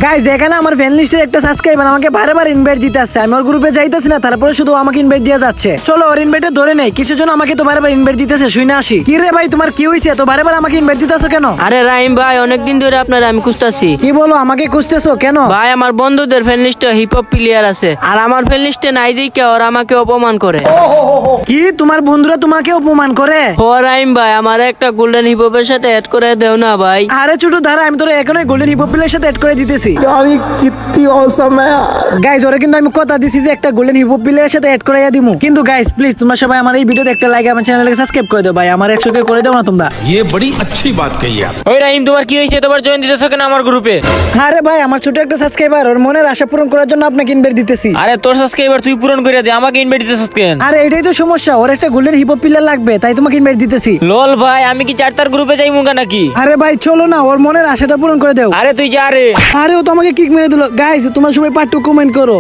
Guys এখানে আমার friend লিস্টের একটা সাবস্ক্রাইবার আমাকে বারবার ইনভাইট দিতে আসছে, আমি ওর গ্রুপে যাইতেছি না, তারপরে শুধু আমাকে ইনভাইট দিয়ে যাচ্ছে। চলো ওর ইনভাইটে ধরে নেই, কিসের জন্য আমাকে তো বারবার ইনভাইট দিতেছে শুনে আসি। কি রে ভাই তোমার কি হইছে, তো বারবার আমাকে ইনভাইট দিতেছো কেন? আরে রাহিম ভাই, অনেকদিন ধরে আপনার আমি খুঁজতাছি। কি বলো, আমাকে খুঁজতেছো কেন? ভাই আমার বন্ধুদের ফ্রেন্ড লিস্টে হিপ হপ প্লেয়ার আছে, আর আমার ফ্রেন্ড লিস্টে নাই দেখে ওরা আমাকে অপমান করে। কি তোমার বন্ধুরা তোমাকে অপমান করে? ও রাহিম ভাই, আমার একটা গোল্ডেন হিপ হপের সাথে অ্যাড করে দেও না ভাই। আরে ছোট ধারা, আমি তোর এখনই গোল্ডেন হিপ হপ প্লেয়ারের সাথে অ্যাড করে দিতেছি। कितनी औसम है यार। গাইস ওরে কিন্তু আমি কথা দিছি যে একটা গোল্ডেন হিপ হপ প্লেয়ারের সাথে অ্যাড করাইয়া দিমু। কিন্তু গাইস প্লিজ তোমরা সবাই আমার এই ভিডিওতে একটা লাইক, আমার চ্যানেলকে সাবস্ক্রাইব করে দাও ভাই, আমার 100 করে দাও না তোমরা। ये बड़ी अच्छी बात कही आप। ওই রাহিম, তোমার কি হয়েছে? তোমার জয়েন দিতেছ কেন আমার গ্রুপে? আরে ভাই আমার ছোট একটা সাবস্ক্রাইবার, ওর মনের আশা পূরণ করার জন্য আপনাকে ইনভাইট দিতেছি। আরে তোর সাবস্ক্রাইবার তুই পূরণ করে দে, আমাকে ইনভাইট দিতেছ কেন? আরে এটাই তো সমস্যা, ওর একটা গোল্ডেন হিপ হপ প্লেয়ার লাগবে, তাই তোমাকে ইনভাইট দিতেছি। লল ভাই, আমি কি চারটার গ্রুপে যাই মুগা নাকি? আরে ভাই চলো না, ওর মনের আশাটা পূরণ করে দাও। আরে তুই যা রে। আরে ও তো আমাকে কিক মেরে দিল। গাইস তোমরা সবাই পার্ট 2 কমেন্ট করো।